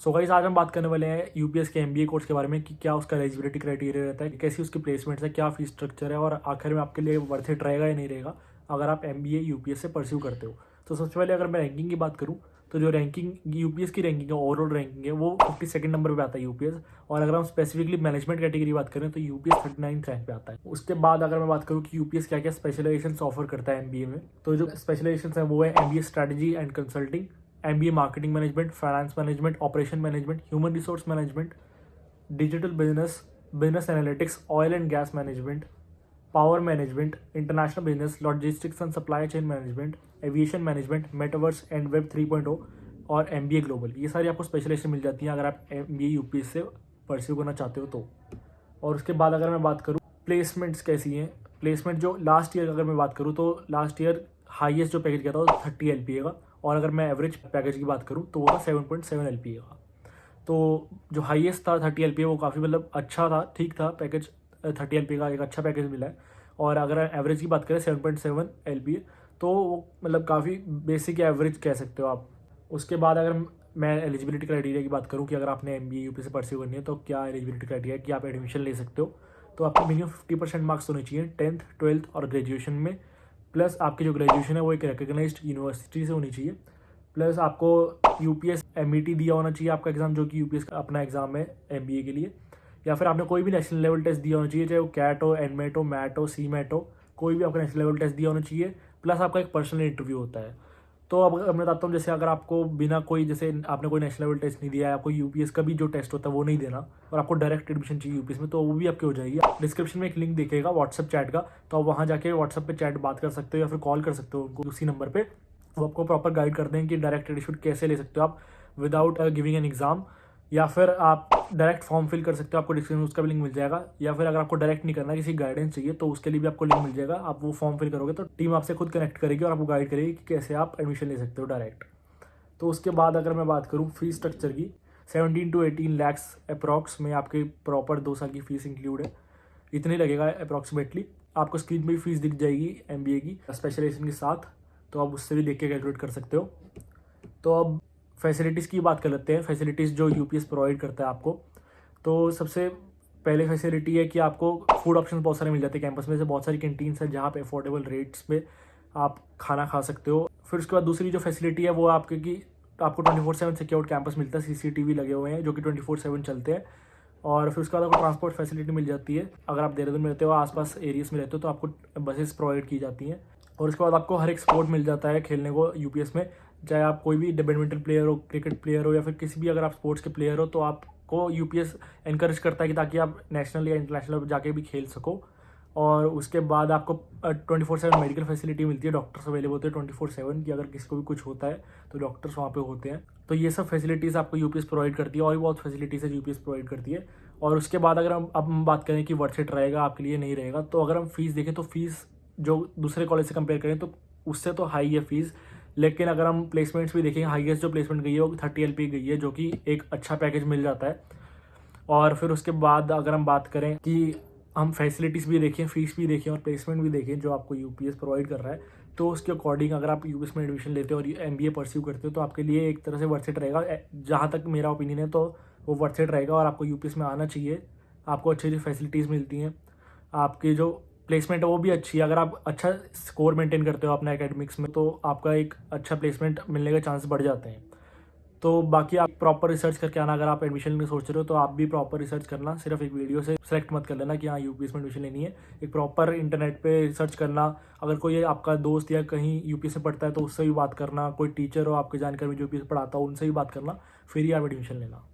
So guys आज हम बात करने वाले हैं यूपीएस के एमबीए कोर्स के बारे में कि क्या उसका एलिजिबिलिटी क्राइटेरिया रहता है, कैसी उसकी प्लेसमेंट्स है, क्या फीस स्ट्रक्चर है और आखिर में आपके लिए वर्थ इट रहेगा या नहीं रहेगा अगर आप एमबीए यूपीएस से परस्यू करते हो। तो सबसे पहले अगर मैं रैंकिंग की बात करूँ तो जो रैंकिंग यूपीएस की रैंकिंग है, ओवरऑल रैंकिंग है, वो 52 नंबर पे आता है यूपीएस। और अगर हम स्पेसिफिकली मैनेजमेंट कैटेगरी बात करें तो यूपीएस 39 रैंक पे आता है। उसके बाद अगर मैं बात करूँ कि यूपीएस क्या क्या स्पेशलाइजेशन ऑफर करता है एमबीए में, तो जो स्पेशलाइजेशन है वो है MBA strategy and consulting, MBA marketing management, finance management, operation management, human resource management, digital business, business analytics, oil and gas management, power management, international business, logistics and supply chain management, aviation management, metaverse and web 3.0 और MBA global. ये सारी आपको specialisation मिल जाती हैं अगर आप MBA UPS से pursue करना चाहते हो तो। और उसके बाद अगर मैं बात करूँ प्लेसमेंट्स कैसी हैं, प्लेसमेंट जो लास्ट ईयर अगर मैं बात करूँ तो लास्ट ईयर हाईएस्ट जो पैकेज गया था वो 30 LPA का, और अगर मैं एवरेज पैकेज की बात करूँ तो वो था 7.7 LPA का। तो जो हाईएस्ट था 30 LPA वो काफ़ी मतलब अच्छा था, ठीक था पैकेज। 30 LPA का एक अच्छा पैकेज मिला है। और अगर एवरेज की बात करें 7.7 LPA तो वो मतलब काफ़ी बेसिक एवरेज कह सकते हो आप। उसके बाद अगर मैं एलिजिबिलिटी क्राइटेरिया की बात करूँ कि अगर आपने एमबीए यूपी से परस्यू करनी है तो क्या एलिजिबिलिटी क्राइटेरिया है कि आप एडमिशन ले सकते हो। तो आपको मिनिमम 50% मार्क्स होने चाहिए 10th 12th और ग्रेजुएशन में, प्लस आपकी जो ग्रेजुएशन है वो एक रिकग्नाइज्ड यूनिवर्सिटी से होनी चाहिए, प्लस आपको यूपीएस एमईटी दिया होना चाहिए आपका एग्जाम, जो कि यूपीएस का अपना एग्जाम है एमबीए के लिए, या फिर आपने कोई भी नेशनल लेवल टेस्ट दिया होना चाहिए, चाहे वो कैट हो, एनमेट हो, मैट हो, सी मैट हो, कोई भी आपका नेशनल लेवल टेस्ट दिया होना चाहिए, प्लस आपका एक पर्सनल इंटरव्यू होता है। तो अब मैं बताता हूँ, जैसे अगर आपको बिना कोई, जैसे आपने कोई नेशनल लेवल टेस्ट नहीं दिया है, आपको यूपीएस का भी जो टेस्ट होता है वो नहीं देना और आपको डायरेक्ट एडमिशन चाहिए यूपीएस में, तो वो भी आपकी हो जाएगी। डिस्क्रिप्शन में एक लिंक दिखेगा व्हाट्सअप चैट का, तो आप वहाँ जाके व्हाट्सअप पे चैट बात कर सकते हो या फिर कॉल कर सकते हो उनको उसी नंबर पर। वो आपको प्रॉपर गाइड करते हैं कि डायरेक्ट एडमिशन कैसे ले सकते हो आप विदाउट गिविंग एन एग्जाम, या फिर आप डायरेक्ट फॉर्म फिल कर सकते हो, आपको डिस्क्रिप्शन में उसका भी लिंक मिल जाएगा। या फिर अगर आपको डायरेक्ट नहीं करना, किसी गाइडेंस चाहिए, तो उसके लिए भी आपको लिंक मिल जाएगा। आप वो फॉर्म फिल करोगे तो टीम आपसे खुद कनेक्ट करेगी और आपको गाइड करेगी कि कैसे आप एडमिशन ले सकते हो डायरेक्ट। तो उसके बाद अगर मैं बात करूँ फीस स्ट्रक्चर की, 17 to 18 lakhs अप्रॉक्स में आपके प्रॉपर 2 साल की फीस इंक्लूड है, इतनी लगेगा अप्रॉक्सीमेटली। आपको स्क्रीन पे फीस दिख जाएगी एमबीए की स्पेशलाइजेशन के साथ, तो आप उससे भी देख के कैलकुलेट कर सकते हो। तो अब फैसिलिटीज़ की बात कर लेते हैं, फैसिलिटीज़ जो यूपीएस प्रोवाइड करता है आपको। तो सबसे पहले फैसिलिटी है कि आपको फूड ऑप्शन बहुत सारे मिल जाते हैं कैंपस में से, बहुत सारी कैंटीन्स हैं जहाँ पे अफोर्डेबल रेट्स में आप खाना खा सकते हो। फिर उसके बाद दूसरी जो फैसिलिटी है वो आपके कि आपको 24/7 सिक्योर्ड कैंपस मिलता है, सीसीटीवी लगे हुए हैं जो कि 24/7 चलते हैं। और फिर उसके बाद आपको ट्रांसपोर्ट फैसिलिटी मिल जाती है, अगर आप देहरादून में रहते हो, आसपास एरियाज में रहते हो, तो आपको बसेस प्रोवाइड की जाती हैं। और उसके बाद आपको हर एक स्पोर्ट मिल जाता है खेलने को यूपीएस में, चाहे आप कोई भी बैडमिंटन प्लेयर हो, क्रिकेट प्लेयर हो, या फिर किसी भी अगर आप स्पोर्ट्स के प्लेयर हो, तो आपको यूपीएस एनकरेज करता है कि ताकि आप नेशनल या इंटरनेशनल जाके भी खेल सको। और उसके बाद आपको 24/7 मेडिकल फैसिलिटी मिलती है, डॉक्टर्स अवेलेबल होते हैं 24/7 कि अगर किसी को भी कुछ होता है तो डॉक्टर्स वहाँ पे होते हैं। तो ये सब फैसिलिटीज़ आपको यूपीएस प्रोवाइड करती है, और भी बहुत फैसिलिटीज़ है यूपीएस प्रोवाइड करती है। और उसके बाद अगर हम बात करें कि वर्थ इट रहेगा आपके लिए नहीं रहेगा, तो अगर हम फीस देखें तो फीस जो दूसरे कॉलेज से कंपेयर करें तो उससे तो हाई है फीस, लेकिन अगर हम प्लेसमेंट्स भी देखें, हाईएस्ट जो प्लेसमेंट गई है वो 30 LPA गई है, जो कि एक अच्छा पैकेज मिल जाता है। और फिर उसके बाद अगर हम बात करें कि हम फैसिलिटीज़ भी देखें, फीस भी देखें और प्लेसमेंट भी देखें जो आपको यूपीएस प्रोवाइड कर रहा है, तो उसके अकॉर्डिंग अगर आप यूपीएस में एडमिशन लेते हो और एमबीए परस्यू करते हो तो आपके लिए एक तरह से वर्थ इट रहेगा। जहाँ तक मेरा ओपिनियन है तो वो वर्थ इट रहेगा और आपको यूपीएस में आना चाहिए। आपको अच्छी अच्छी फैसिलिटीज़ मिलती हैं, आपकी जो प्लेसमेंट है वो भी अच्छी है। अगर आप अच्छा स्कोर मेंटेन करते हो अपना एकेडमिक्स में तो आपका एक अच्छा प्लेसमेंट मिलने के चांस बढ़ जाते हैं। तो बाकी आप प्रॉपर रिसर्च करके आना, अगर आप एडमिशन में सोच रहे हो तो आप भी प्रॉपर रिसर्च करना, सिर्फ एक वीडियो से सेलेक्ट मत कर लेना कि हाँ यूपीएस में एडमिशन लेनी है। एक प्रॉपर इंटरनेट पे रिसर्च करना, अगर कोई आपका दोस्त या कहीं यूपीएस से पढ़ता है तो उससे भी बात करना, कोई टीचर हो आपके जानकारी में जो यूपीएस पढ़ाता हो उनसे भी बात करना, फिर ही आप एडमिशन लेना।